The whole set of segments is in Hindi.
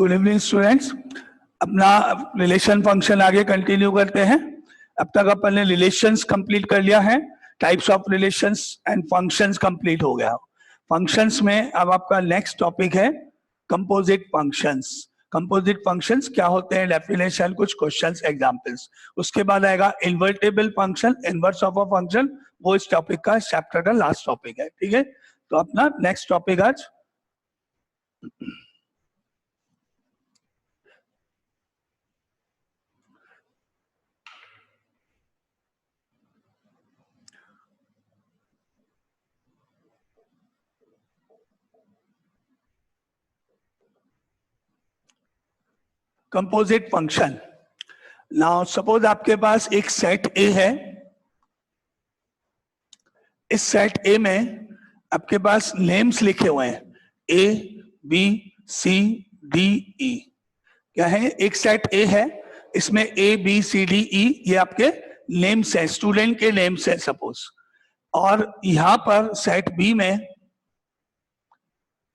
Good evening students. अपना रिलेशन फंक्शन आगे कंटिन्यू करते हैं। अब तक अपन ने रिलेशंस कंप्लीट कर लिया है, types of relations and functions complete हो गया। फंक्शंस में अब आपका नेक्स्ट टॉपिक है कंपोजिट फंक्शंस। कंपोजिट फंक्शंस क्या होते हैं, डेफिनेशन, कुछ क्वेश्चंस, एग्जांपल्स। उसके बाद आएगा invertible function, inverse of a function. वो इस टॉपिक का चैप्टर का लास्ट टॉपिक है। ठीक है, तो अपना नेक्स्ट टॉपिक आज कंपोजिट फंक्शन। नाउ सपोज आपके पास एक सेट ए है। इस सेट ए में आपके पास नेम्स लिखे हुए हैं A B C D E. क्या है, एक सेट ए है, इसमें A B C D E ये आपके नेम्स हैं, स्टूडेंट के नेम्स हैं सपोज। और यहां पर सेट बी में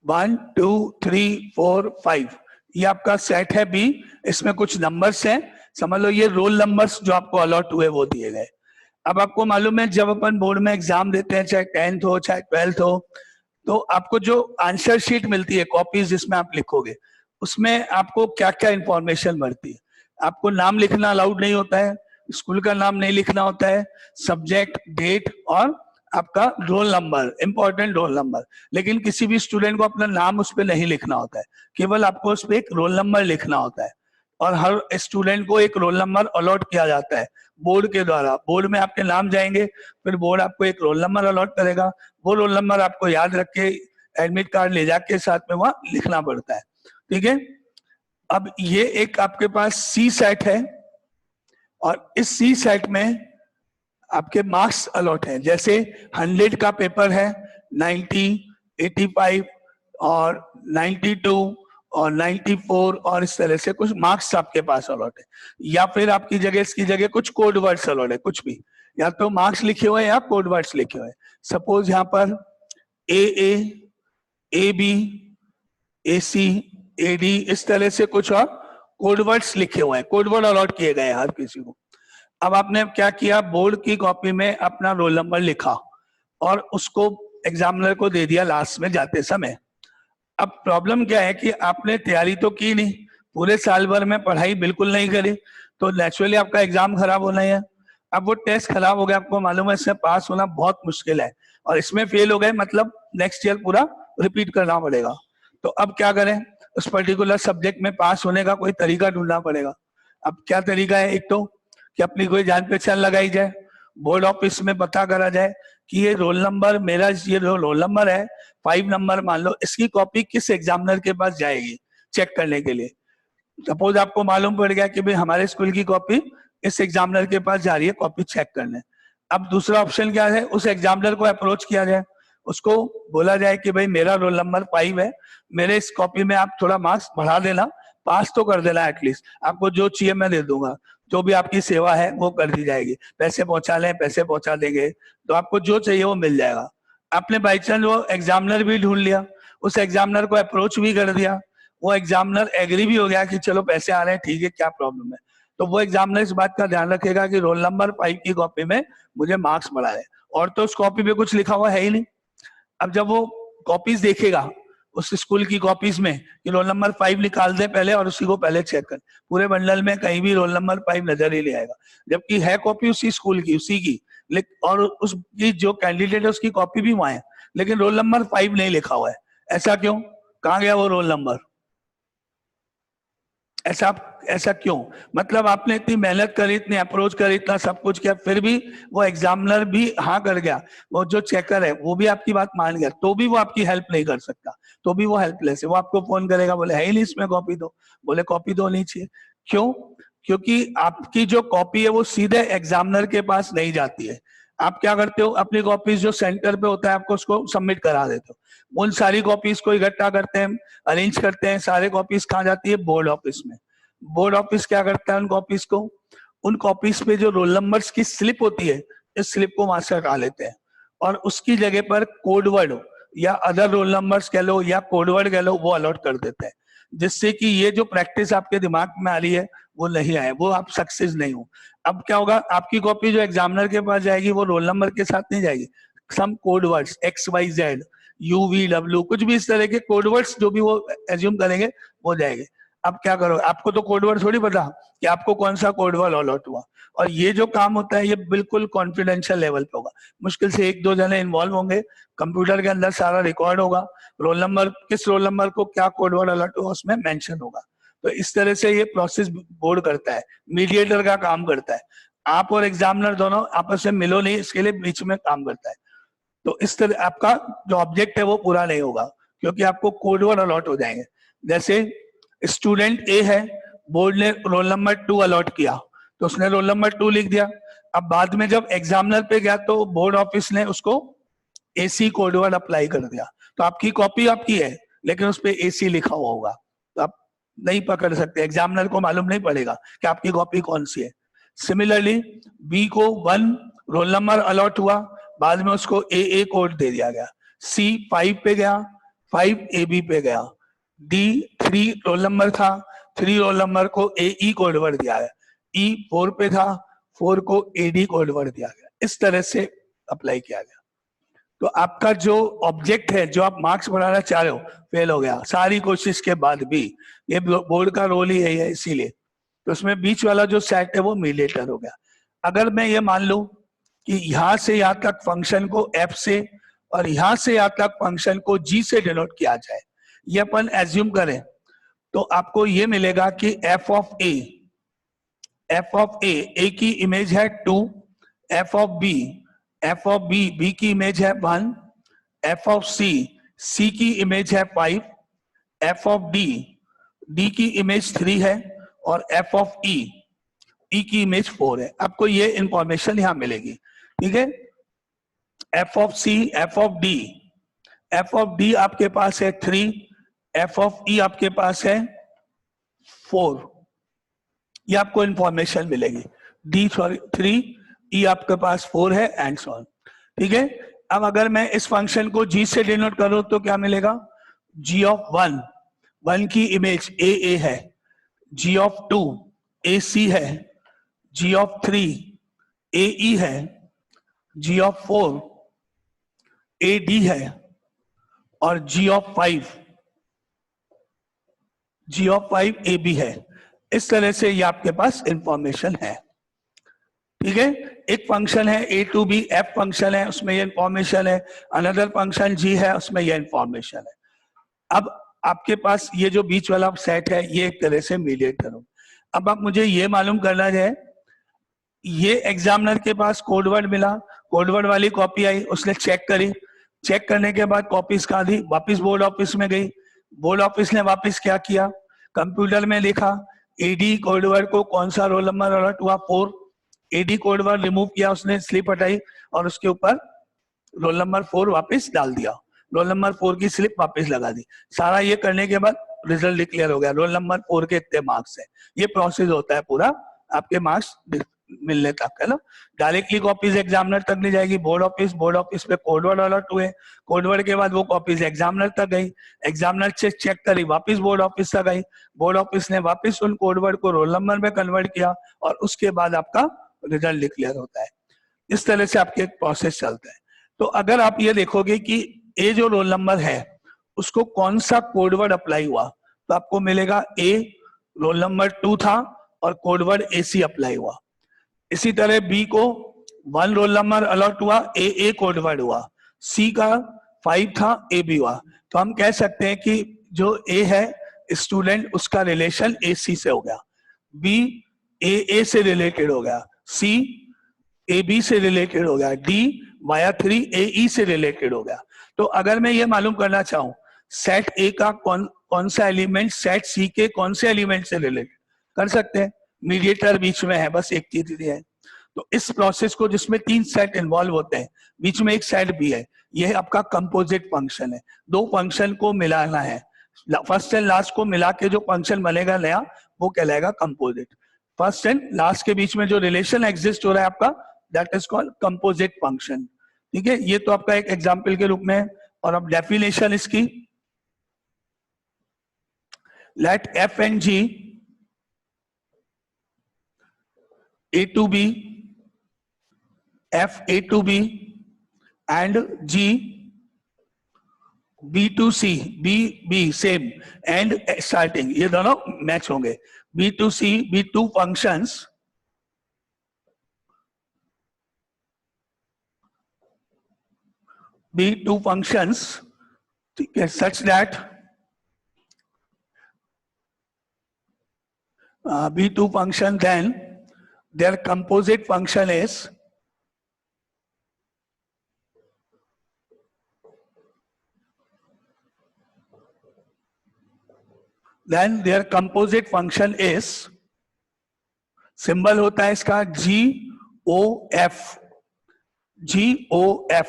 1 2 3 4 5 ये आपका सेट है बी। इसमें कुछ नंबर्स हैं, समझ लो ये रोल नंबर्स जो आपको अलॉट हुए वो दिए गए। अब आपको मालूम है जब अपन बोर्ड में एग्जाम देते हैं, चाहे 10th हो चाहे 12th हो, तो आपको जो आंसर शीट मिलती है, कॉपीज जिसमें आप लिखोगे, उसमें आपको क्या क्या इंफॉर्मेशन बढ़ती है। आपको नाम लिखना अलाउड नहीं होता है, स्कूल का नाम नहीं लिखना होता है, सब्जेक्ट, डेट और आपका roll number, important roll number. लेकिन किसी भी स्टूडेंट को अपना नाम उस पर नहीं लिखना होता है, केवल आपको उस पर एक रोल नंबर लिखना होता है। और हर स्टूडेंट को एक रोल नंबर अलॉट किया जाता है बोर्ड के द्वारा। बोर्ड में आपके नाम जाएंगे, फिर बोर्ड आपको एक रोल नंबर अलॉट करेगा। वो रोल नंबर आपको याद रख के एडमिट कार्ड ले जाके साथ में वहां लिखना पड़ता है। ठीक है, अब ये एक आपके पास सी सेट है और इस सी सेट में आपके मार्क्स अलॉट हैं। जैसे 100 का पेपर है, 90, 85 और 92 और 94 और इस तरह से कुछ मार्क्स आपके पास अलॉट है। या फिर आपकी जगह, इसकी जगह कुछ कोड वर्ड्स अलॉट है, कुछ भी, या तो मार्क्स लिखे हुए हैं या कोड वर्ड्स लिखे हुए हैं। सपोज यहाँ पर A B A C A D इस तरह से कुछ और कोड वर्ड्स लिखे हुए हैं, कोड वर्ड अलॉट किए गए हर किसी को। अब आपने क्या किया, बोर्ड की कॉपी में अपना रोल नंबर लिखा और उसको एग्जामिनर को दे दिया लास्ट में जाते समय। अब प्रॉब्लम क्या है कि आपने तैयारी तो की नहीं, पूरे साल भर में पढ़ाई बिल्कुल नहीं करी, तो नेचुरली आपका एग्जाम खराब होना है। अब वो टेस्ट खराब हो गया, आपको मालूम है इसमें पास होना बहुत मुश्किल है, और इसमें फेल हो गए मतलब नेक्स्ट ईयर पूरा रिपीट करना पड़ेगा। तो अब क्या करें, उस पर्टिकुलर सब्जेक्ट में पास होने का कोई तरीका ढूंढना पड़ेगा। अब क्या तरीका है, एक तो कि अपनी कोई जान पहचान लगाई जाए, बोर्ड ऑफिस में पता करा जाए कि ये रोल नंबर, मेरा ये जो रोल नंबर है 5 नंबर मान लो, इसकी कॉपी किस एग्जामिनर के पास जाएगी चेक करने के लिए। सपोज आपको मालूम पड़ गया कि भाई हमारे स्कूल की कॉपी इस एग्जामिनर के पास जा रही है कॉपी चेक करने। अब दूसरा ऑप्शन क्या है, उस एग्जामिनर को अप्रोच किया जाए, उसको बोला जाए कि भाई मेरा रोल नंबर 5 है, मेरे इस कॉपी में आप थोड़ा मार्क्स बढ़ा देना, पास तो कर देना एटलीस्ट, आपको जो चाहिए मैं दे दूंगा, जो भी आपकी सेवा है वो कर दी जाएगी, पैसे पहुंचा लें, पैसे पहुंचा देंगे, तो आपको जो चाहिए वो मिल जाएगा। आपने बाई चांस वो एग्जामिनर भी ढूंढ लिया, उस एग्जामिनर को अप्रोच भी कर दिया, वो एग्जामिनर एग्री भी हो गया कि चलो पैसे आ रहे हैं, ठीक है, क्या प्रॉब्लम है, तो वो एग्जामिनर इस बात का ध्यान रखेगा कि रोल नंबर 5 की कॉपी में मुझे मार्क्स बढ़ाए, और तो उस कॉपी पे कुछ लिखा हुआ है ही नहीं। अब जब वो कॉपीज देखेगा उस स्कूल की कॉपीज में कि रोल नंबर 5 निकाल दे पहले और उसी को पहले चेक कर, पूरे बंडल में कहीं भी रोल नंबर 5 नजर ही नहीं आएगा, जबकि है कॉपी उसी स्कूल की, उसी की, और उसकी जो कैंडिडेट है उसकी कॉपी भी वहां है, लेकिन रोल नंबर 5 नहीं लिखा हुआ है। ऐसा क्यों, कहाँ गया वो रोल नंबर, ऐसा क्यों? मतलब आपने इतनी मेहनत करी, इतनी अप्रोच करी, इतना सब कुछ किया, फिर भी वो एग्जामिनर भी हाँ कर गया, वो जो चेकर है वो भी आपकी बात मान गया, तो भी वो आपकी हेल्प नहीं कर सकता, तो भी वो हेल्पलेस है। वो आपको फोन करेगा, बोले है ही नहीं इसमें कॉपी दो, बोले कॉपी दो नहीं चाहिए। क्यों? क्योंकि आपकी जो कॉपी है वो सीधे एग्जामिनर के पास नहीं जाती है। आप क्या करते हो, अपनी कॉपीज जो सेंटर पे होता है आपको उसको सबमिट करा देते हो, उन सारी कॉपीज को इकट्ठा करते हैं, अरेंज करते हैं, सारे कॉपीज कहाँ जाती है, बोर्ड ऑफिस में। बोर्ड ऑफिस क्या करता है, उन कॉपीज को, उन कॉपीज पे जो रोल नंबर्स की स्लिप होती है, इस स्लिप को वहां से हटा लेते हैं और उसकी जगह पर कोड वर्ड या अदर रोल नंबर्स कह लो या कोड वर्ड कह लो वो अलॉट कर देते हैं। जिससे कि ये जो प्रैक्टिस आपके दिमाग में आ रही है वो नहीं आए, वो आप सक्सेस नहीं हो। अब क्या होगा, आपकी कॉपी जो एग्जामिनर के पास जाएगी वो रोल नंबर के साथ नहीं जाएगी, some code words XYZ UV W कुछ भी इस तरह के कोड वर्ड्स जो भी वो एज्यूम करेंगे वो जाएंगे। अब क्या करो, आपको तो कोड वर्ड थोड़ी पता कि आपको कौन सा कोड वर्ड अलॉट हुआ, और ये जो काम होता है ये बिल्कुल कॉन्फिडेंशियल लेवल पे होगा, मुश्किल से 1-2 जने इन्वॉल्व होंगे, कंप्यूटर के अंदर सारा रिकॉर्ड होगा, रोल नंबर किस रोल नंबर को क्या कोड वर्ड अलॉट हुआ उसमें मेंशन होगा। तो इस तरह से ये प्रोसेस बोर्ड करता है, मीडिएटर का काम करता है, आप और एग्जामिनर दोनों आपस में मिलो नहीं, इसके लिए बीच में काम करता है। तो इस तरह आपका जो ऑब्जेक्ट है वो पूरा नहीं होगा, क्योंकि आपको कोड वर्ड अलॉट हो जाएंगे। जैसे स्टूडेंट ए है, बोर्ड ने रोल नंबर 2 अलॉट किया, तो उसने रोल नंबर 2 लिख दिया। अब बाद में जब एग्जामिनर पे गया तो बोर्ड ऑफिस ने उसको AC कोड वर्ड अप्लाई कर दिया, तो आपकी कॉपी आपकी है लेकिन उस पर AC लिखा हुआ होगा, तो आप नहीं पकड़ सकते, एग्जामिनर को मालूम नहीं पड़ेगा कि आपकी कॉपी कौन सी है। सिमिलरली बी को 1 रोल नंबर अलॉट हुआ, बाद में उसको AA कोड दे दिया गया, C 5 पे गया, 5 AB पे गया, D 3 रोल नंबर था, 3 रोल नंबर को AE कोड वर्ड दिया गया, E 4 पे था, 4 को AD कोड वर्ड दिया गया, इस तरह से अप्लाई किया गया। तो आपका जो ऑब्जेक्ट है, जो आप मार्क्स बढ़ाना चाह रहे हो, फेल हो गया सारी कोशिश के बाद भी, ये बोर्ड का रोल ही है इसीलिए। तो उसमें बीच वाला जो सेट है वो मीडिएटर हो गया। अगर मैं ये मान लूं कि यहां से यहां तक फंक्शन को F से और यहां से यहां तक फंक्शन को G से डिनोट किया जाए, ये अपन एज्यूम करें, तो आपको ये मिलेगा कि F ऑफ A की इमेज है 2, F ऑफ B की इमेज है 1, F ऑफ C की इमेज है 5, F ऑफ D की इमेज 3 है, और F ऑफ E की इमेज 4 है। आपको ये इंफॉर्मेशन यहां मिलेगी, ठीक है। F of C, F of D आपके पास है 3, F ऑफ E आपके पास है 4, ये आपको इंफॉर्मेशन मिलेगी। D 3, E आपके पास 4 है, एंड सो ऑन, ठीक है। अब अगर मैं इस फंक्शन को G से डिनोट करूं तो क्या मिलेगा, G ऑफ 1 की इमेज AA है, G ऑफ 2 AC है, G ऑफ 3 AE है, G ऑफ 4 AD है, और G ऑफ 5 AB है। इस तरह से ये आपके पास इंफॉर्मेशन है, ठीक है। एक फंक्शन है A to B, F function है, उसमें ये इंफॉर्मेशन है, अनदर फंक्शन G है, उसमें ये इंफॉर्मेशन है। अब आपके पास ये जो बीच वाला सेट है ये एक तरह से मीडिएटर हो। अब आप मुझे ये मालूम करना है, ये एग्जामिनर के पास कोडवर्ड मिला, कोडवर्ड वाली कॉपी आई, उसने चेक करी, चेक करने के बाद कॉपीज कहाँ दी, वापिस बोर्ड ऑफिस में गई, बोर्ड ऑफिस ने वापिस क्या किया, कंप्यूटर में लिखा AD कोडवर्ड को कौन सा रोल नंबर अलर्ट हुआ 4, AD कोडवर्ड रिमूव किया, उसने स्लिप हटाई और उसके ऊपर रोल नंबर 4 वापस डाल दिया, रोल नंबर 4 की स्लिप वापस लगा दी। सारा ये करने के बाद रिजल्ट डिक्लेयर हो गया, रोल नंबर 4 के इतने मार्क्स है। ये प्रोसेस होता है पूरा आपके मार्क्स मिलने तक, है ना। डायरेक्टली कॉपीज एग्जामिनर तक नहीं जाएगी, बोर्ड ऑफिस पे कोडवर्ड अलर्ट हुए, कोडवर्ड के बाद वो कॉपीज एग्जामिनर तक गई, एग्जामिनर से चेक करी, वापस बोर्ड ऑफिस तक आई, बोर्ड ऑफिस ने वापस उन कोडवर्ड को रोल नंबर में कन्वर्ट किया, और उसके बाद आपका रिजल्ट डिक्लेयर होता है। इस तरह से आपके प्रोसेस चलता है। तो अगर आप ये देखोगे कि ए जो रोल नंबर है उसको कौन सा कोडवर्ड अप्लाई हुआ, तो आपको मिलेगा A रोल नंबर 2 था और कोडवर्ड AC अप्लाई हुआ। इसी तरह B को 1 रोल नंबर अलॉट हुआ, AA कोडवर्ड हुआ, C का 5 था, AB हुआ। तो हम कह सकते हैं कि जो A है स्टूडेंट, उसका रिलेशन AC से हो गया, B AA से रिलेटेड हो गया, C AB से रिलेटेड हो गया, D वाया 3 AE से रिलेटेड हो गया। तो अगर मैं ये मालूम करना चाहूं सेट A का कौन सा एलिमेंट सेट C के कौन से एलिमेंट से रिलेटेड, कर सकते हैं, मीडिएटर बीच में है, बस एक चीज है। तो इस प्रोसेस को जिसमें 3 सेट इन्वॉल्व होते हैं, बीच में एक सेट भी है, ये आपका कंपोजिट फंक्शन है। 2 फंक्शन को मिलाना है, फर्स्ट एंड लास्ट को मिला के जो फंक्शन बनेगा नया वो कहलाएगा कंपोजिट। फर्स्ट एंड लास्ट के बीच में जो रिलेशन एग्जिस्ट हो रहा है आपका, that is called composite function, ठीक है। ये तो आपका एक एग्जांपल के रूप में है। और अब डेफिनेशन इसकी, let f and g a to b, f a to b and g b to c, b same and starting, ये दोनों मैच होंगे. b to c be two functions ठीक है, such that be two function, then their composite function is symbol होता है इसका GOF. GOF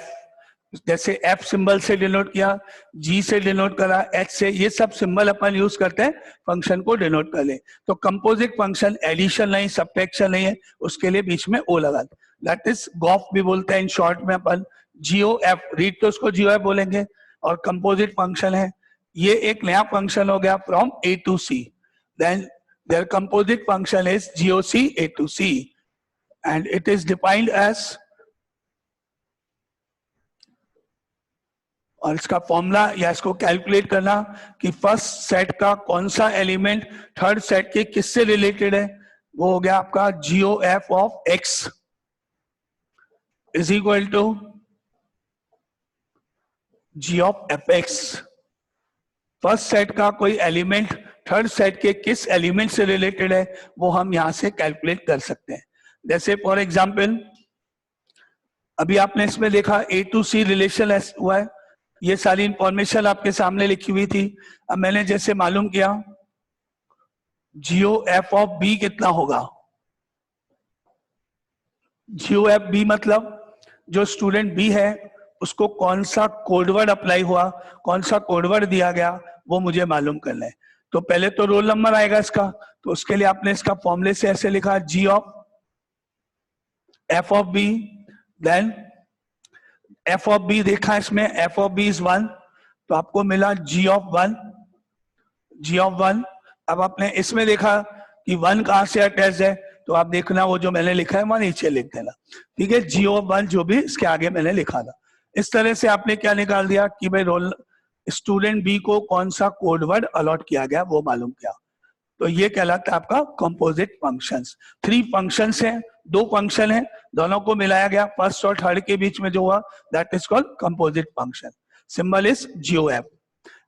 जैसे F सिंबल से डिनोट किया, G से डिनोट करा, H से, ये सब सिंबल अपन यूज करते हैं फंक्शन को डिनोट कर ले. तो कंपोजिट फंक्शन एडिशन नहीं, सब्ट्रैक्शन नहीं है, उसके लिए बीच में ओ लगा, दैट इज गॉफ भी बोलते हैं इन शॉर्ट में अपन. GOF रीड तो उसको GOF बोलेंगे, और कंपोजिट फंक्शन है. ये एक नया फंक्शन हो गया from A to C. Then there composite function is GOC A to C and it is defined as, और इसका फॉर्मूला या इसको कैलकुलेट करना कि फर्स्ट सेट का कौन सा एलिमेंट थर्ड सेट के किससे रिलेटेड है, वो हो गया आपका GOF of X is equal to G of FX. First set का कोई एलिमेंट थर्ड सेट के किस एलिमेंट से रिलेटेड है वो हम यहां से कैलकुलेट कर सकते हैं. जैसे फॉर एग्जांपल अभी आपने इसमें देखा A to C रिलेशन हुआ है, ये सारी इंफॉर्मेशन आपके सामने लिखी हुई थी. अब मैंने जैसे मालूम किया GOF ऑफ B कितना होगा. GOF B मतलब जो स्टूडेंट B है उसको कौन सा कोडवर्ड अप्लाई हुआ, कौन सा कोडवर्ड दिया गया, वो मुझे मालूम करना है. तो पहले तो रोल नंबर आएगा इसका, तो उसके लिए आपने इसका फॉर्मूले से ऐसे लिखा G of F of B, then F of B देखा इसमें, F ऑफ B इज 1, तो आपको मिला G ऑफ 1. G ऑफ 1, अब आपने इसमें देखा कि 1 कहां से अटैच है, तो आप देखना वो जो मैंने लिखा है वहां नीचे लिख देना, ठीक है. G ऑफ 1 जो भी इसके आगे मैंने लिखा था. इस तरह से आपने क्या निकाल दिया कि भाई रोल स्टूडेंट बी को कौन सा कोडवर्ड अलॉट किया गया वो मालूम किया. तो ये कहलाता है आपका कंपोजिट फंक्शंस. 3 फंक्शंस हैं, 2 फंक्शन है, दोनों को मिलाया गया, फर्स्ट और थर्ड के बीच में जो हुआ that is called composite function. Symbol is GOF.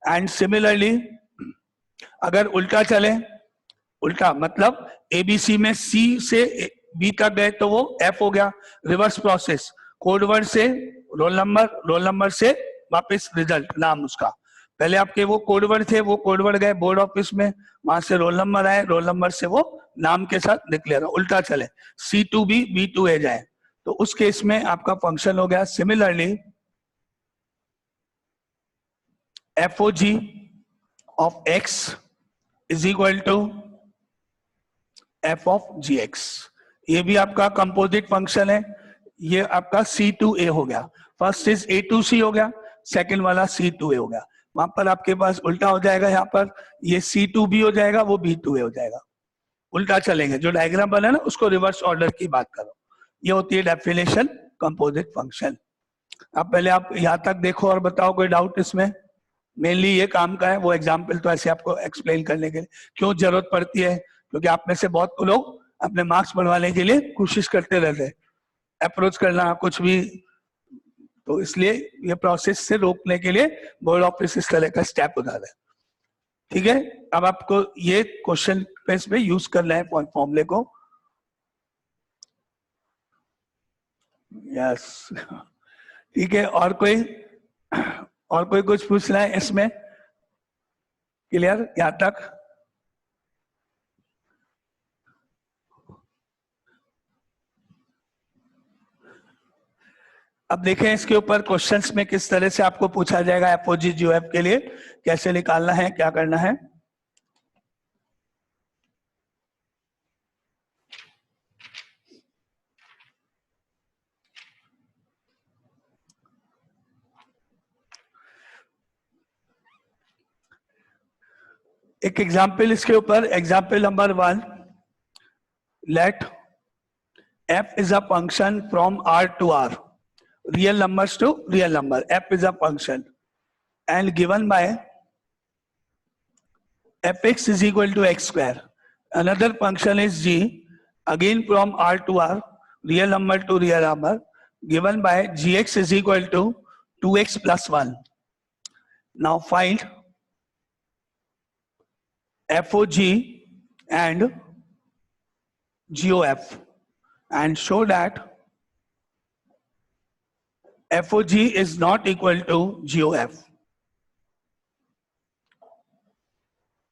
And similarly अगर उल्टा चले, उल्टा मतलब ABC में C से B तक गए तो वो F हो गया. रिवर्स प्रोसेस, कोडवर्ड से रोल नंबर से वापस रिजल्ट, नाम उसका. पहले आपके वो कोडवर्ड थे, वो कोडवर्ड गए बोर्ड ऑफिस में, वहां से रोल नंबर आए, रोल नंबर से वो नाम के साथ डिक्लेयर. उल्टा चले, C to B, B to A जाए, तो उस केस में आपका फंक्शन हो गया similarly FOG of X is equal to F of GX. ये भी आपका कंपोजिट फंक्शन है. ये आपका C to A हो गया, first is A to C हो गया, सेकंड वाला C to A हो गया. वहां पर आपके पास उल्टा हो जाएगा, यहाँ पर ये C to B हो जाएगा, वो B to A हो जाएगा. उल्टा चलेंगे, जो डायग्राम बना ना उसको रिवर्स ऑर्डर की बात करो. ये होती है डेफिनेशन कंपोजिट फंक्शन. अब पहले आप यहाँ तक देखो और बताओ कोई डाउट इसमें. मेनली ये काम का है, वो एग्जाम्पल तो ऐसे आपको एक्सप्लेन करने के लिए क्यों जरूरत पड़ती है, क्योंकि आप में से बहुत लोग अपने मार्क्स बढ़वाने के लिए कोशिश करते रहते हैं, अप्रोच करना कुछ भी, तो इसलिए ये प्रोसेस से रोकने के लिए बोर्ड ऑफिस इस तरह का स्टेप उठा रहा है. ठीक है, अब आपको ये क्वेश्चन पेज में यूज करना है फॉर्मूले को. यस, ठीक है. और कोई कुछ पूछना है इसमें? क्लियर यहां तक? अब देखें इसके ऊपर क्वेश्चंस में किस तरह से आपको पूछा जाएगा FOG GOF के लिए कैसे निकालना है, क्या करना है. एक एग्जाम्पल इसके ऊपर, example number 1, let f is a function from R to R, real numbers to real number. F is a function and given by fx is equal to x square. Another function is g, again from R to R, real number to real number, given by gx is equal to 2x plus 1. Now find FOG and GOF and show that FOG is not equal to GOF.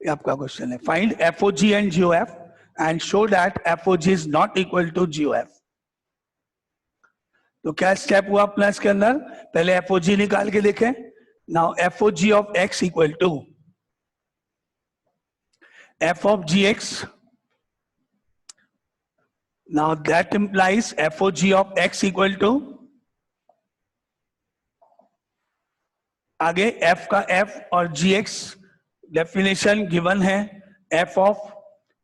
ये आपका क्वेश्चन है. Find FOG and GOF and show that FOG is not equal to GOF. तो क्या स्टेप हुआ अपना इसके अंदर? पहले FOG निकाल के देखें. Now FOG of x equal to f of gx. Now that implies FOG of x equal to, आगे f का f और gx डेफिनेशन गिवन है. f of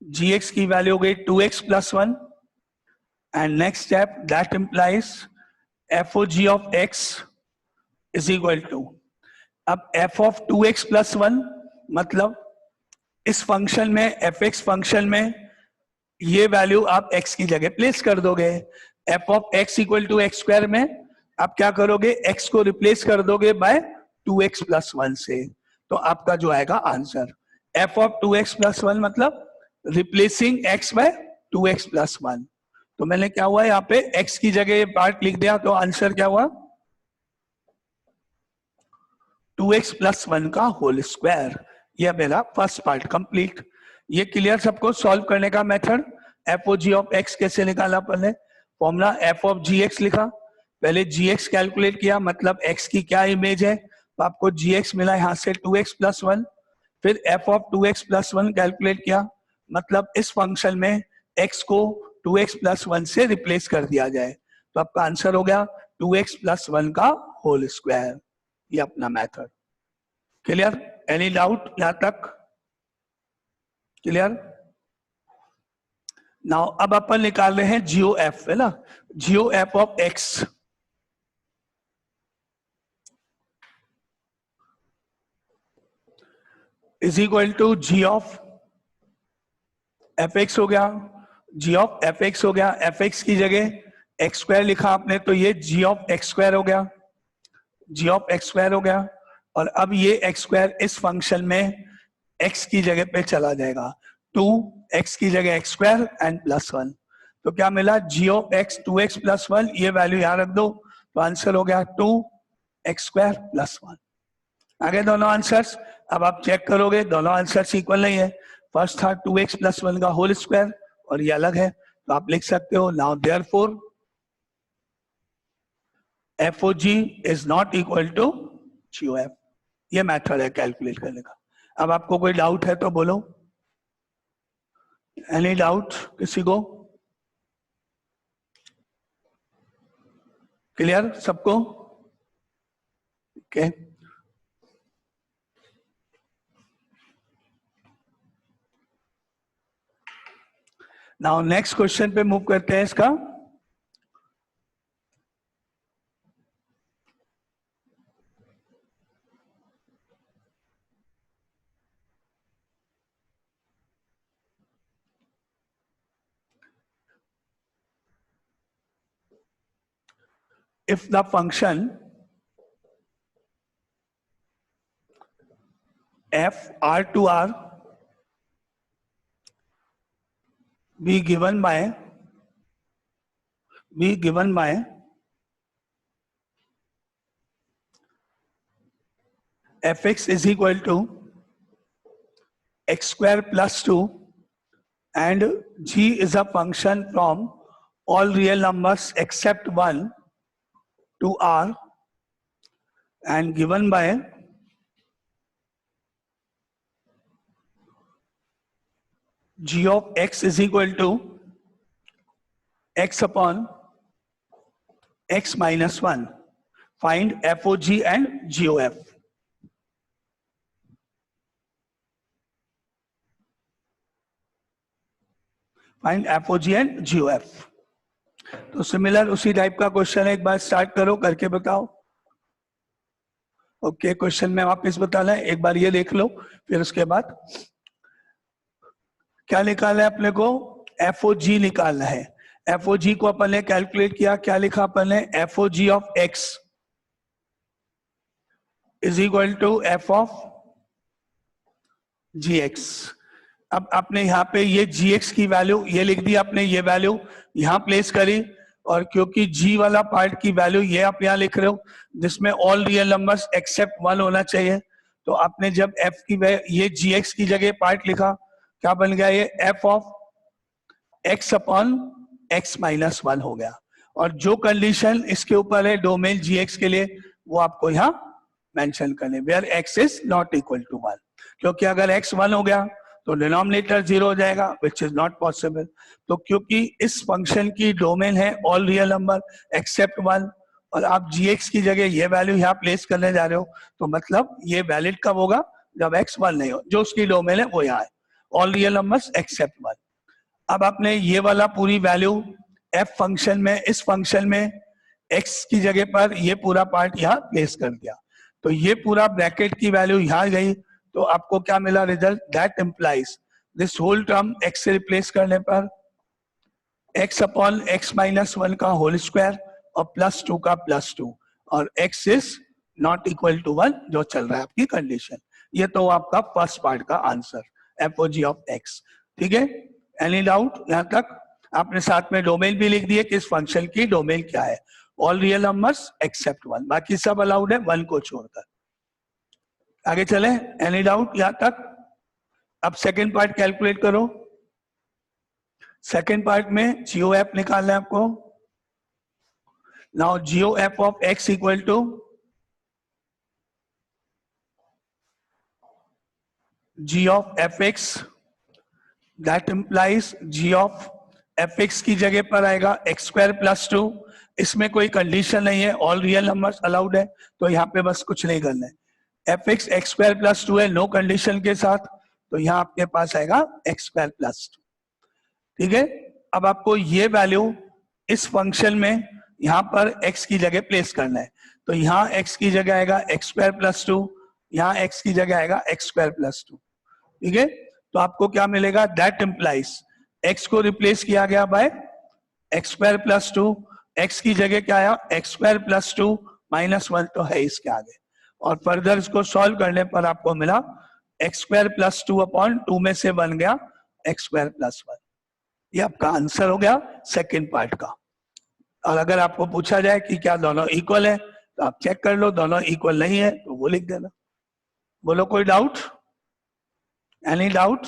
gx की वैल्यू हो गई 2x plus 1 and next step that implies FOG of x is equal to, अब f of 2x plus 1 मतलब इस फंक्शन में, fx फंक्शन में ये वैल्यू आप x की जगह प्लेस कर दोगे. f of x equal to x square में आप क्या करोगे? x को रिप्लेस कर दोगे बाय 2x plus 1 से. तो आपका जो आएगा answer f of 2x plus 1 मतलब replacing x bye 2x plus 1. तो मैंने क्या हुआ यहाँ पे x की जगह ये पार्ट लिख दिया. तो आंसर क्या हुआ? 2x plus 1 का होल स्क्वायर. यह मेरा फर्स्ट पार्ट कंप्लीट. ये क्लियर सबको? सॉल्व करने का मेथड, FOG ऑफ x कैसे निकाला? पहले फॉर्मूला f of gx लिखा, पहले gx कैलकुलेट किया, मतलब x की क्या इमेज है, तो आपको gx मिला यहाँ से 2x plus 1. फिर f of 2x plus 1 calculate किया, मतलब इस फंक्शन में x को 2x plus 1 से रिप्लेस कर दिया जाए. तो आपका आंसर हो गया 2x plus 1 का होल स्क्वायर. ये अपना मेथड. क्लियर? एनी डाउट यहां तक? क्लियर? नाउ अब अपन निकाल रहे हैं GOF, है ना? GOF of x is equal to G of fx हो गया. G ऑफ fx हो गया. fx की जगह x स्क्वायर लिखा आपने, तो ये G ऑफ x स्क्वायर हो गया. G ऑफ x स्क्वायर हो गया. और अब ये x स्क्वायर इस फंक्शन में x की जगह पे चला जाएगा. 2x की जगह x स्क्वायर एंड प्लस 1. तो क्या मिला? G of x 2x plus 1. ये वैल्यू यहां रख दो, तो आंसर हो गया 2x स्क्वायर प्लस 1. आगे दोनों आंसर्स अब आप चेक करोगे, दोनों आंसर्स इक्वल नहीं है. फर्स्ट था 2x प्लस 1 का होल स्क्वायर और ये अलग है, तो आप लिख सकते हो now therefore FOG is not equal to GOF. ये मेथड है कैलकुलेट करने का. अब आपको कोई डाउट है तो बोलो. एनी डाउट किसी को? क्लियर सबको? ओके. नाउ नेक्स्ट क्वेश्चन पे मूव करते हैं इसका. If the function f R to R be given by fx is equal to x square plus 2 and g is a function from all real numbers except 1 to R and given by G of x is equal to x upon x minus 1. Find FOG and GOF. Find FOG and GOF. तो सिमिलर उसी टाइप का क्वेश्चन है, एक बार स्टार्ट करो, करके बताओ। ओके, क्वेश्चन में वापस बताना है, एक बार ये देख लो, फिर उसके बाद क्या निकालना है अपने को, एफओजी निकालना है। एफओजी को अपन ने कैलकुलेट किया, क्या लिखा अपन ने, FOG of x is equal to F of ji x. अब आपने यहाँ पे ये जी एक्स की वैल्यू ये लिख दी आपने, ये वैल्यू यहाँ प्लेस करी, और क्योंकि जी वाला पार्ट की वैल्यू ये आप यहाँ लिख रहे हो जिसमें ऑल रियल नंबर्स एक्सेप्ट 1 होना चाहिए, तो आपने जब एफ की ये जी एक्स की जगह पार्ट लिखा, क्या बन गया, ये F of x upon x minus 1 हो गया। और जो कंडीशन इसके ऊपर है डोमेन जी एक्स के लिए, वो आपको यहाँ मेंशन करने, where x is not equal to 1, क्योंकि अगर एक्स 1 हो गया तो डिनोमिनेटर 0 हो जाएगा, विच इज नॉट पॉसिबल। तो क्योंकि इस फंक्शन की डोमेन है ऑल रियल नंबर एक्सेप्ट 1, और आप gx की जगह ये वैल्यू यहाँ प्लेस करने जा रहे हो, तो मतलब ये वैलिड कब होगा, जब x 1 नहीं हो, जो उसकी डोमेन है वो यहाँ है, ऑल रियल नंबर्स एक्सेप्ट 1। अब आपने ये वाला पूरी वैल्यू f फंक्शन में, इस फंक्शन में x की जगह पर ये पूरा पार्ट यहाँ प्लेस कर दिया, तो ये पूरा ब्रैकेट की वैल्यू यहाँ गई, तो आपको क्या मिला result, that implies this whole term x से रिप्लेस करने पर x अपॉन x माइनस 1 का होल स्क्वायर और +2 का +2, और x is not equal to 1 जो चल रहा है आपकी कंडीशन। ये तो आपका फर्स्ट पार्ट का आंसर, एफओजी ऑफ x। ठीक है, एनी डाउट यहाँ तक? आपने साथ में डोमेन भी लिख दिए कि इस फंक्शन की डोमेन क्या है, ऑल रियल नंबर्स एक्सेप्ट 1, बाकी सब अलाउड है 1 को छोड़कर। आगे चले, एनी डाउट यहाँ तक? अब सेकेंड पार्ट कैलकुलेट करो। सेकेंड पार्ट में जीओएफ निकालना है आपको। Now GOF of x equal to g of f x, that implies g of f x की जगह पर आएगा एक्स स्क्वायर +2। इसमें कोई कंडीशन नहीं है, ऑल रियल नंबर्स अलाउड है, तो यहाँ पे बस कुछ नहीं करना है। एफ एक्स एक्स स्क्वायर +2 है, नो कंडीशन के साथ, तो यहाँ आपके पास आएगा एक्स स्क्वायर +2। ठीक है, अब आपको ये वैल्यू इस फंक्शन में यहाँ पर x की जगह प्लेस करना है, तो यहाँ x की जगह आएगा एक्स स्क्वायर +2, यहाँ x की जगह आएगा एक्स स्क्वायर +2। ठीक है, तो आपको क्या मिलेगा, दैट इंप्लाइज x को रिप्लेस किया गया बाय एक्स स्क्वायर +2, x की जगह क्या आया, एक्स स्क्वायर +2 -1 तो है इसके आगे, और फर्दर इसको सॉल्व करने पर आपको मिला एक्स स्क्वायर +2 अपॉन 2 में से बन गया एक्स स्क्वायर +1। ये आपका आंसर हो गया सेकेंड पार्ट का। और अगर आपको पूछा जाए कि क्या दोनों इक्वल है, तो आप चेक कर लो, दोनों इक्वल नहीं है तो वो लिख देना। बोलो कोई doubt, any doubt?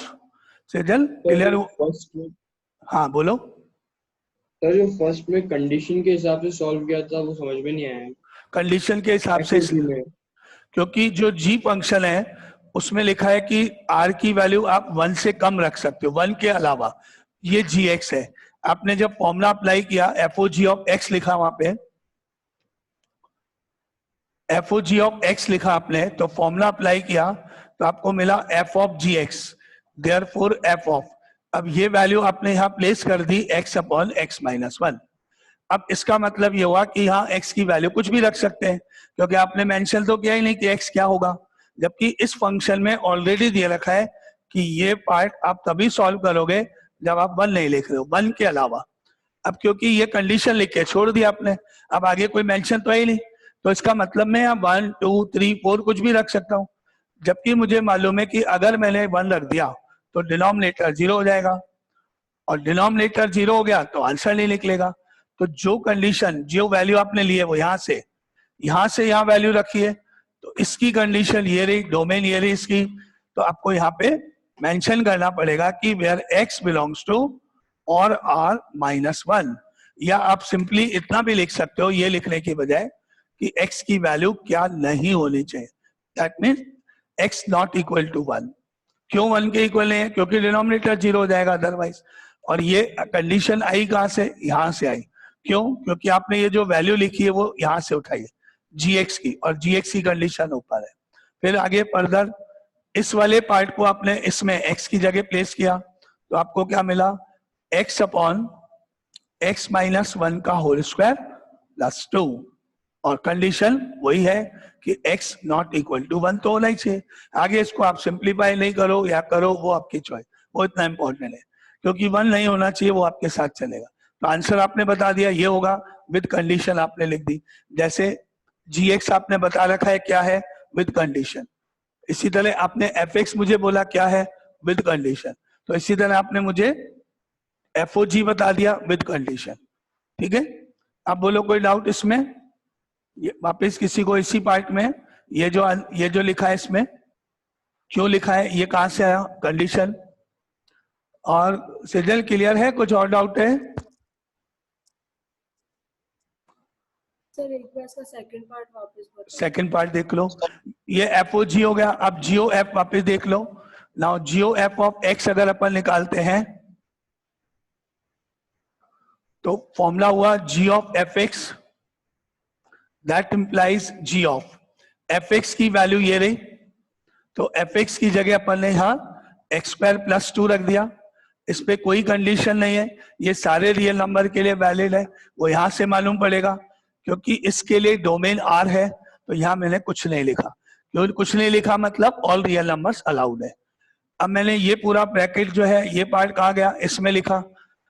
Sejal clear? हाँ बोलो। सर जो फर्स्ट में कंडीशन के हिसाब से सॉल्व किया था वो समझ में नहीं आया। कंडीशन के हिसाब से, क्योंकि जो जी फंक्शन है उसमें लिखा है कि आर की वैल्यू आप 1 से कम रख सकते हो, 1 के अलावा। ये जी एक्स है, आपने जब फॉर्मूला अप्लाई किया एफओजी ऑफ एक्स लिखा, वहां पे एफओजी ऑफ एक्स लिखा आपने, तो फॉर्मूला अप्लाई किया तो आपको मिला f of ji x, therefore f of, अब ये वैल्यू आपने यहाँ प्लेस कर दी एक्स अपॉन एक्स माइनस 1। अब इसका मतलब ये हुआ कि यहाँ x की वैल्यू कुछ भी रख सकते हैं, क्योंकि आपने मेंशन तो किया ही नहीं कि x क्या होगा, जबकि इस फंक्शन में ऑलरेडी दिए रखा है कि ये पार्ट आप तभी सॉल्व करोगे जब आप 1 नहीं लिख रहे हो, 1 के अलावा। अब क्योंकि ये कंडीशन लिख के छोड़ दिया आपने, अब आगे कोई मेंशन तो है ही नहीं, तो इसका मतलब मैं यहाँ 1 2 3 4 कुछ भी रख सकता हूँ, जबकि मुझे मालूम है कि अगर मैंने 1 रख दिया तो डिनोमिनेटर 0 हो जाएगा, और डिनोमिनेटर 0 हो गया तो आंसर नहीं निकलेगा। तो जो कंडीशन, जो वैल्यू आपने ली है वो यहाँ से यहाँ वैल्यू रखी है, तो इसकी कंडीशन ये रही, डोमेन ये रही इसकी, तो आपको यहाँ पे मेंशन करना पड़ेगा कि वेयर x बिलोंग्स टू और r -1, या आप सिंपली इतना भी लिख सकते हो ये लिखने की बजाय कि x की वैल्यू क्या नहीं होनी चाहिए, that mean x not equal to 1। क्यों 1 के इक्वल नहीं है? क्योंकि डिनोमिनेटर 0 हो जाएगा अदरवाइज। और ये कंडीशन आई कहां से? यहां से आई। क्यों? क्योंकि आपने ये जो वैल्यू लिखी है वो यहां से उठाई है gx की, और gx की कंडीशन ऊपर है। फिर आगे फर्दर इस वाले पार्ट को आपने इसमें x की जगह प्लेस किया, तो आपको क्या मिला, x अपॉन x माइनस 1 का होल स्क्वायर प्लस 2, और कंडीशन वही है कि x नॉट इक्वल टू 1 तो होना ही चाहिए। आगे इसको आप सिंप्लीफाई नहीं करो या करो, वो आपकी चॉइस, वो इतना इंपॉर्टेंट है, क्योंकि 1 नहीं होना चाहिए, वो आपके साथ चलेगा। तो आंसर आपने बता दिया, ये होगा, विद कंडीशन आपने लिख दी। जैसे gx आपने बता रखा है क्या है, विद कंडीशन। इसी तरह आपने fx मुझे बोला क्या है, विद कंडीशन। तो इसी तरह आपने मुझे FOG बता दिया विद कंडीशन। ठीक है, आप बोलो कोई डाउट इसमें? ये वापस किसी को इसी पार्ट में, ये जो लिखा है इसमें क्यों लिखा है, ये कहां से आया, कंडीशन? और सिग्नल क्लियर है? कुछ और डाउट है? सर एक बार इसका सेकंड पार्ट वापस बताओ। सेकंड पार्ट देख लो, ये FOG हो गया। अब GOF वापस देख लो। नाउ GOF ऑफ x अगर अपन निकालते हैं तो फॉर्मूला हुआ g of fx, that implies g of fx की वैल्यू ये रही, तो fx की जगह अपन ने यहां x स्क्वायर प्लस 2 रख दिया। इस पे कोई कंडीशन नहीं है, ये सारे रियल नंबर के लिए वैलिड है, वो यहां से मालूम पड़ेगा, क्योंकि इसके लिए डोमेन R है। तो यहां मैंने कुछ नहीं लिखा, क्योंकि कुछ नहीं लिखा मतलब ऑल रियल नंबर्स अलाउड है। अब मैंने ये पूरा ब्रैकेट जो है, ये पार्ट कहाँ गया, इसमें लिखा,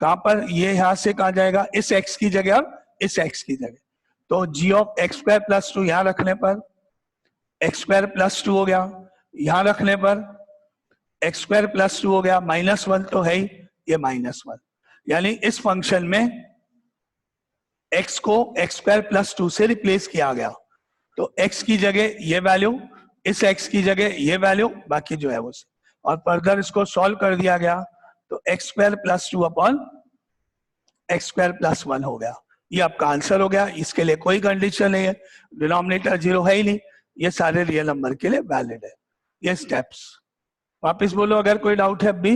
कहां पर, ये यहां से कहा जाएगा, इस x की जगह और इस x की जगह। तो g of x square plus 2 यहां रखने पर x स्क्वायर प्लस 2 हो गया, यहां रखने पर x स्क्वायर प्लस 2 हो गया, -1 तो है ही, ये -1। यानी इस फंक्शन में x को x स्क्वायर प्लस 2 से रिप्लेस किया गया। तो x की जगह ये वैल्यू, इस x की जगह ये वैल्यू, बाकी जो है वो, और फर्दर इसको सॉल्व कर दिया गया। तो x square plus 2 upon x square plus 1 हो गया। ये आपका आंसर हो गया। इसके लिए कोई कंडीशन नहीं है, डिनोमिनेटर 0 है ही नहीं, ये सारे रियल नंबर के लिए वैलिड है। ये स्टेप्स वापस बोलो अगर कोई डाउट है अभी।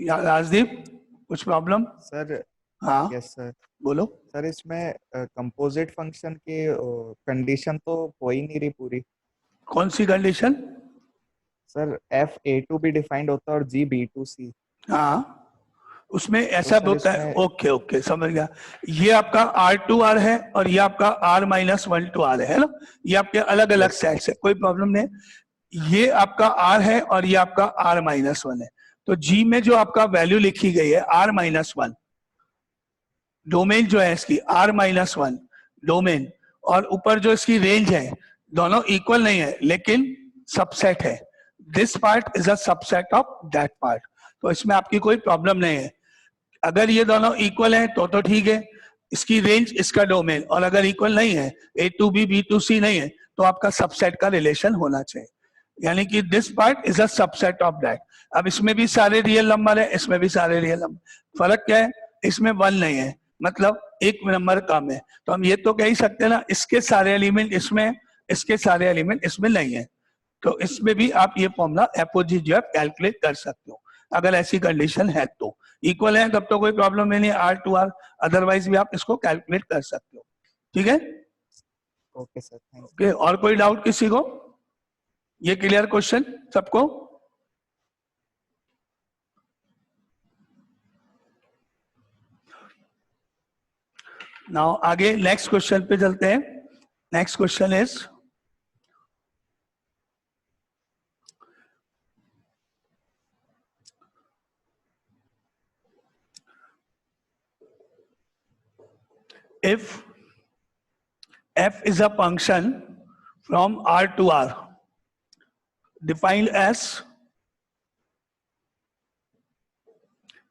राजदीप कुछ प्रॉब्लम? सर हाँ यस सर। बोलो। सर इसमें कंपोजिट फंक्शन की कंडीशन तो हो ही नहीं रही पूरी। कौन सी condition? Sir f a to b defined होता है और g b to c। हाँ उसमें ऐसा सर होता है। इसमें- ओके ओके समझ गया। ये आपका R2R है और ये आपका R-1 to R है ना, ये आपके अलग अलग सेट्स है, कोई प्रॉब्लम नहीं। ये आपका R है और ये आपका R-1 है। तो G में जो आपका वैल्यू लिखी गई है R-1, डोमेन जो है इसकी R-1 डोमेन, और ऊपर जो इसकी रेंज है, दोनों इक्वल नहीं है लेकिन सबसेट है। This part is a subset of that part. तो इसमें आपकी कोई प्रॉब्लम नहीं है। अगर ये दोनों इक्वल है तो ठीक है, इसकी रेंज इसका डोमेन, और अगर इक्वल नहीं है, A to B B to C नहीं है, तो आपका सबसेट का रिलेशन होना चाहिए। यानी कि this part is a subset of that. अब इसमें भी सारे रियल नंबर है, इसमें भी सारे रियल नंबर। फर्क क्या है, इसमें 1 नहीं है, मतलब एक नंबर कम है। तो हम ये तो कह ही सकते हैं ना, इसके सारे एलिमेंट इसमें, इसके सारे एलिमेंट इसमें नहीं है। तो इसमें भी आप ये फॉर्मूला FOG जो है कैलकुलेट कर सकते हो, अगर ऐसी कंडीशन है तो। इक्वल है तब तो कोई प्रॉब्लम नहीं है, R2R, अदरवाइज भी आप इसको कैलकुलेट कर सकते हो। ठीक है, ओके सर, थैंक ओके। और कोई डाउट किसी को? ये क्लियर क्वेश्चन सबको? नाउ आगे नेक्स्ट क्वेश्चन पे चलते हैं। Next question is, if f is a function from R to R defined as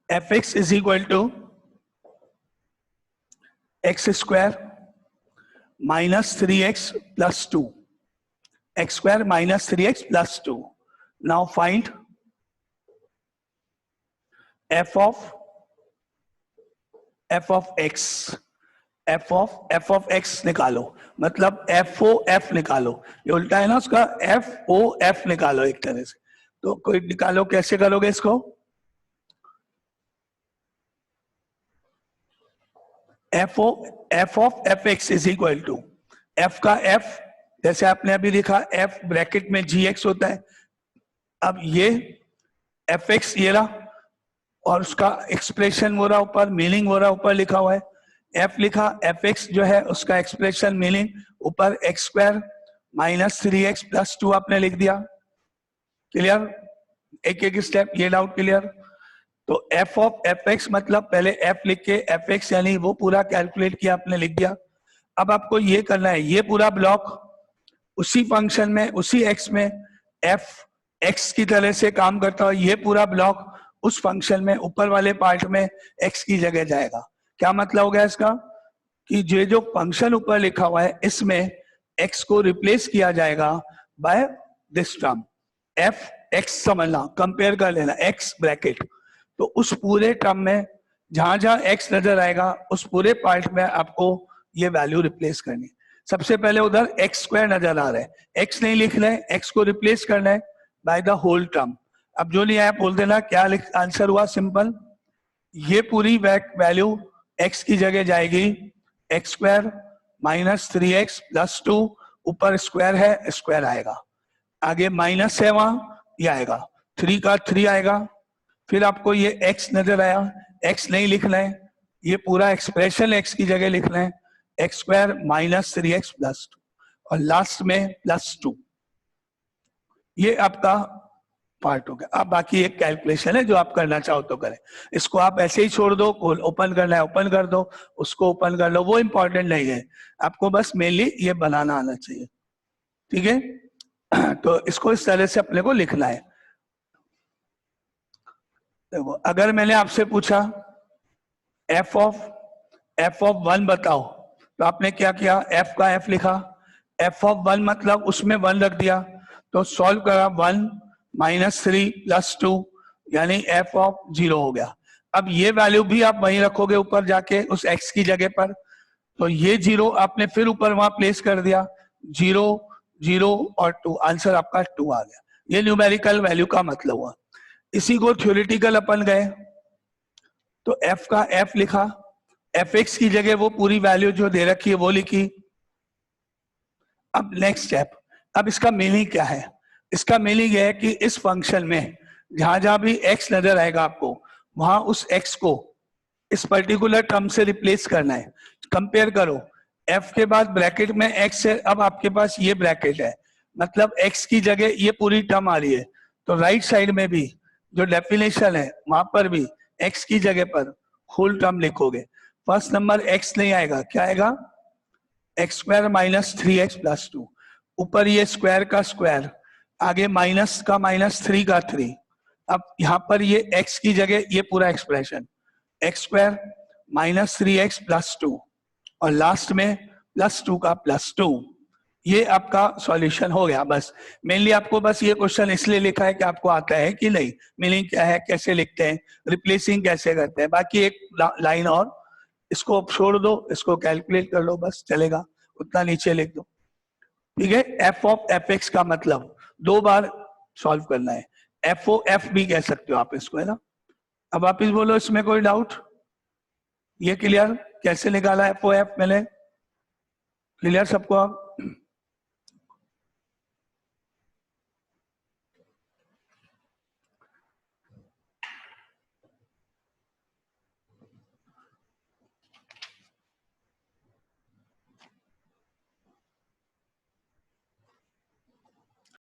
fx is equal to x square minus 3x plus 2, x square minus 3x plus 2. Now find f of x, f of x निकालो, मतलब FOF निकालो। ये उल्टा है ना उसका, FOF निकालो एक तरह से। तो कोई निकालो, कैसे करोगे इसको? f of fx is equal to f का f, जैसे आपने अभी लिखा f ब्रैकेट में gx होता है। अब ये एफ एक्स ये रहा और उसका एक्सप्रेशन हो रहा ऊपर, मीनिंग हो रहा ऊपर लिखा हुआ है, एफ लिखा, एफ एक्स जो है उसका एक्सप्रेशन मीनिंग ऊपर x square minus 3x plus 2 आपने लिख दिया। क्लियर? एक एक स्टेप, ये डाउट क्लियर? तो एफ ऑफ एफ एक्स मतलब पहले एफ लिख के एफ एक्स यानी वो पूरा कैलकुलेट किया आपने, लिख दिया। अब आपको ये करना है, ये पूरा ब्लॉक उसी फंक्शन में, उसी एक्स में एफ एक्स की तरह से काम करता है, ये पूरा ब्लॉक उस फंक्शन में ऊपर वाले पार्ट में एक्स की जगह जाएगा। क्या मतलब हो गया इसका? कि ये जो फंक्शन ऊपर लिखा हुआ है इसमें एक्स को रिप्लेस किया जाएगा by this term f x, समझना, कंपेयर कर लेना एक्स ब्रैकेट। तो उस पूरे टर्म में जहां जहां एक्स नजर आएगा उस पूरे पार्ट में आपको ये वैल्यू रिप्लेस करनी। सबसे पहले उधर एक्स स्क्वायर नजर आ रहा है, एक्स नहीं लिख रहे, एक्स को रिप्लेस करना है बाय द होल टर्म। अब जो नहीं आया बोल देना क्या आंसर हुआ, सिंपल। ये पूरी वैल्यू एक्स की जगह जाएगी x square minus 3x plus 2, ऊपर स्क्वायर है, स्क्वायर आएगा, आगे माइनस है वहां, ये आएगा 3 का 3 आएगा। फिर आपको ये x नजर आया, x नहीं लिखना है, ये पूरा एक्सप्रेशन x की जगह लिखना है, x square minus 3x plus 2 और लास्ट में प्लस 2। ये आपका पार्ट हो गया। अब बाकी एक कैलकुलेशन है जो आप करना चाहो तो करें, इसको आप ऐसे ही छोड़ दो, ओपन करना है ओपन कर दो, उसको ओपन कर लो, वो इंपॉर्टेंट नहीं है, आपको बस मेनली ये बनाना आना चाहिए। ठीक है, तो इसको इस तरह से अपने को लिखना है। देखो अगर मैंने आपसे पूछा एफ ऑफ 1 बताओ, तो आपने क्या किया, एफ का एफ लिखा, एफ ऑफ 1 मतलब उसमें 1 रख दिया, तो सॉल्व करा 1 माइनस 3 प्लस 2 यानी एफ ऑफ 0 हो गया। अब ये वैल्यू भी आप वहीं रखोगे ऊपर जाके उस एक्स की जगह पर, तो ये 0 आपने फिर ऊपर वहां प्लेस कर दिया, 0 0 और 2, आंसर आपका 2 आ गया। ये न्यूमेरिकल वैल्यू का मतलब हुआ। इसी को थ्योरेटिकल अपन गए, तो एफ का एफ लिखा, एफ एक्स की जगह वो पूरी वैल्यू जो दे रखी है वो लिखी। अब नेक्स्ट स्टेप, अब इसका मीनिंग क्या है? इसका मीनिंग है कि इस फंक्शन में जहां जहां भी x नजर आएगा आपको, वहां उस x को इस पर्टिकुलर टर्म से रिप्लेस करना है। कंपेयर करो, f के बाद ब्रैकेट में x है, अब आपके पास ये ब्रैकेट है, मतलब x की जगह ये पूरी टर्म आ रही है, तो राइट साइड में भी जो डेफिनेशन है वहां पर भी x की जगह पर होल टर्म लिखोगे। फर्स्ट नंबर x नहीं आएगा, क्या आएगा, x square minus 3x plus 2, ऊपर ये स्क्वायर का स्क्वायर, आगे माइनस का माइनस 3 का 3। अब यहाँ पर ये x की जगह ये पूरा expression x square minus 3x plus 2 और लास्ट में प्लस 2 का प्लस 2। ये आपका सॉल्यूशन हो गया। बस मेनली आपको बस ये क्वेश्चन इसलिए लिखा है कि आपको आता है कि नहीं, मीनिंग क्या है, कैसे लिखते हैं, रिप्लेसिंग कैसे करते हैं। बाकी एक लाइन और, इसको छोड़ दो, इसको कैलकुलेट कर लो, बस चलेगा, उतना नीचे लिख दो। ठीक है, एफ ऑफ एफ एक्स का मतलब 2 बार सॉल्व करना है, एफ ओ एफ भी कह सकते हो आप इसको, है ना। अब वापिस बोलो, इसमें कोई डाउट? ये क्लियर कैसे निकाला एफ ओ एफ, मैंने क्लियर सबको? आप